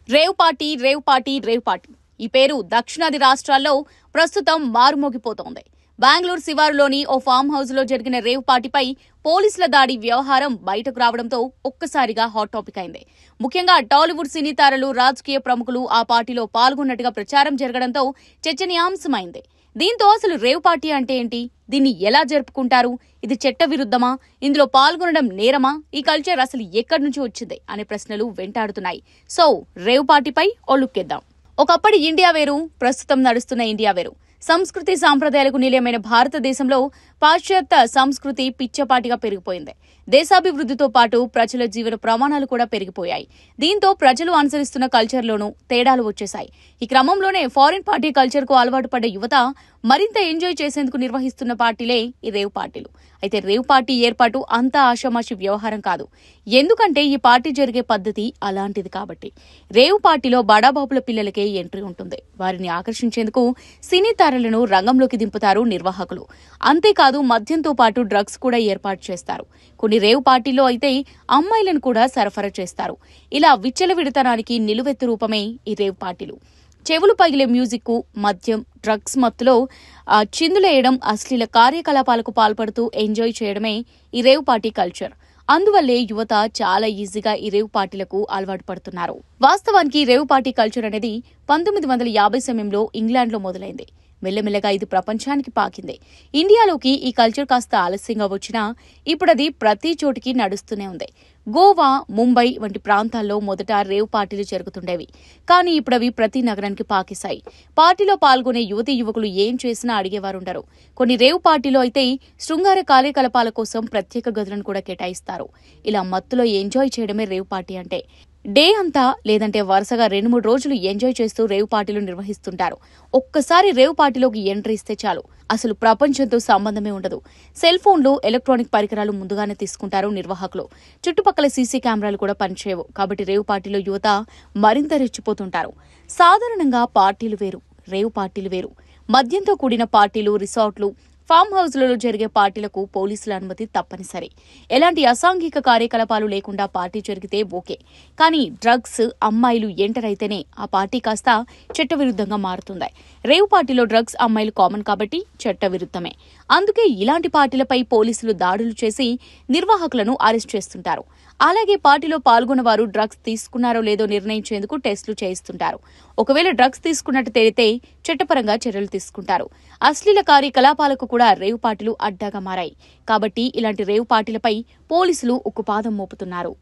Rave party ఈ పేరు దక్షిణాది రాష్ట్రాల్లో ప్రస్తుతం మారుమోగిపోతోంది. బెంగళూరు శివారులోని ఓ ఫామ్ హౌస్ లో జరిగిన రేవ్ పార్టీపై పోలీసుల దాడి వ్యవహారం బయటకు రావడంతో ఒక్కసారిగా హాట్ టాపిక్ అయింది. ముఖ్యంగా టాలీవుడ్ సినీ తారలు, రాజకీయ ప్రముఖులు ఆ పార్టీలో పాల్గొన్నట్టుగా ప్రచారం జరగడంతో చర్చనీయాంశమైంది. దీంతో అసలు రేవ్ పార్టీ అంటే ఏంటి, దీన్ని ఎలా జరుపుకుంటారు, ఇది చట్ట విరుద్ధమా, ఇందులో పాల్గొనడం నేరమా, ఈ కల్చర్ అసలు ఎక్కడి నుంచి వచ్చింది అనే ప్రశ్నలు వెంటాడుతున్నాయి. సో రేవ్ పార్టీపై ఓ లుక్ ఇద్దాం. ఒకప్పటి ఇండియా వేరు, ప్రస్తుతం నడుస్తున్న ఇండియా వేరు. సంస్కృతి సాంప్రదాయాలకు నిలయమైన భారతదేశంలో పాశ్చాత్య సంస్కృతి పిచ్చపాటిగా పెరిగిపోయింది. దేశాభివృద్ధితో పాటు ప్రజల జీవన ప్రమాణాలు కూడా పెరిగిపోయాయి. దీంతో ప్రజలు అనుసరిస్తున్న కల్చర్లోనూ తేడాలు వచ్చేశాయి. ఈ క్రమంలోనే ఫారిన్ పార్టీ కల్చర్కు అలవాటు పడ్డ యువత మరింత ఎంజాయ్ చేసేందుకు నిర్వహిస్తున్న పార్టీలే ఈ రేవ్ పార్టీలు. అయితే రేవ్ పార్టీ ఏర్పాటు అంత ఆషామాషి వ్యవహారం కాదు. ఎందుకంటే ఈ పార్టీ జరిగే పద్ధతి అలాంటిది కాబట్టి. రేవ్ పార్టీలో బడాబాబుల పిల్లలకే ఎంట్రీ ఉంటుంది. వారిని ఆకర్షించేందుకు సినీ తారలను రంగంలోకి దింపుతారు నిర్వాహకులు. అంతేకాదు మద్యంతో పాటు డ్రగ్స్ కూడా ఏర్పాటు చేస్తారు. కొన్ని రేవ్ పార్టీలో అయితే అమ్మాయిలను కూడా సరఫరా చేస్తారు. ఇలా విచ్చలవిడితనానికి నిలువెత్తు రూపమే ఈ రేవ్ పార్టీలు. చెవులు పగిలే మ్యూజిక్, మద్యం, డ్రగ్స్ మత్తులో చిందులేయడం, అశ్లీల కార్యకలాపాలకు పాల్పడుతూ ఎంజాయ్ చేయడమే ఈ రేవ్ పార్టీ కల్చర్. అందువల్లే యువత చాలా ఈజీగా ఈ రేవ్ పార్టీలకు అలవాటు పడుతున్నారు. వాస్తవానికి రేవ్ పార్టీ కల్చర్ అనేది 1950 సమయంలో ఇంగ్లాండ్లో మొదలైంది. మెల్లమెల్లగా ఇది ప్రపంచానికి పాకింది. ఇండియాలోకి ఈ కల్చర్ కాస్త ఆలస్యంగా వచ్చినా ఇప్పుడది ప్రతి చోటికి నడుస్తూనే ఉంది. గోవా, ముంబై వంటి ప్రాంతాల్లో మొదట రేవ్ పార్టీలు జరుగుతుండేవి. కానీ ఇప్పుడవి ప్రతి నగరానికి పాకేశాయి. పార్టీలో పాల్గొనే యువతీ యువకులు ఏం చేసినా అడిగేవారుండరు. కొన్ని రేవ్ పార్టీలో అయితే శృంగార కార్యకలాపాల కోసం ప్రత్యేక గదులను కూడా కేటాయిస్తారు. ఇలా మత్తులో ఎంజాయ్ చేయడమే రేవ్ పార్టీ అంటే. డే అంతా లేదంటే వరుసగా 2-3 రోజులు ఎంజాయ్ చేస్తూ రేవ్ పార్టీలు నిర్వహిస్తుంటారు. ఒక్కసారి రేవ్ పార్టీలోకి ఎంట్రీ ఇస్తే చాలు, అసలు ప్రపంచంతో సంబంధమే ఉండదు. సెల్ ఫోన్లు, ఎలక్ట్రానిక్ పరికరాలు ముందుగానే తీసుకుంటారు నిర్వాహకులు. చుట్టుపక్కల సీసీ కెమెరాలు కూడా పనిచేయవు. కాబట్టి రేవ్ పార్టీలో యువత మరింత రెచ్చిపోతుంటారు. సాధారణంగా పార్టీలు వేరు, రేవ్ పార్టీలు వేరు. మద్యంతో కూడిన పార్టీలు, రిసార్ట్లు, ఫామ్ హౌస్లలో జరిగే పార్టీలకు పోలీసుల అనుమతి తప్పనిసరి. ఎలాంటి అసాంఘిక కార్యకలాపాలు లేకుండా పార్టీ జరిగితే ఓకే. కానీ డ్రగ్స్, అమ్మాయిలు ఎంటర్ అయితేనే ఆ పార్టీ కాస్త చట్టవిరుద్ధంగా మారుతుంది. రేవ్ పార్టీలో డ్రగ్స్, అమ్మాయిలు కామన్ కాబట్టి చట్టవిరుద్ధమే. అందుకే ఇలాంటి పార్టీలపై పోలీసులు దాడులు చేసి నిర్వాహకులను అరెస్ట్ చేస్తుంటారు. అలాగే పార్టీలో పాల్గొన్న వారు డ్రగ్స్ తీసుకున్నారో లేదో నిర్ణయించేందుకు టెస్టులు చేయిస్తుంటారు. ఒకవేళ డ్రగ్స్ తీసుకున్నట్టు తేలితే చట్టపరంగా చర్యలు తీసుకుంటారు. అశ్లీల కార్యకలాపాలకు కూడా రేవ్ పార్టీలు అడ్డాగా మారాయి. కాబట్టి ఇలాంటి రేవ్ పార్టీలపై పోలీసులు ఉక్కుపాదం మోపుతున్నారు.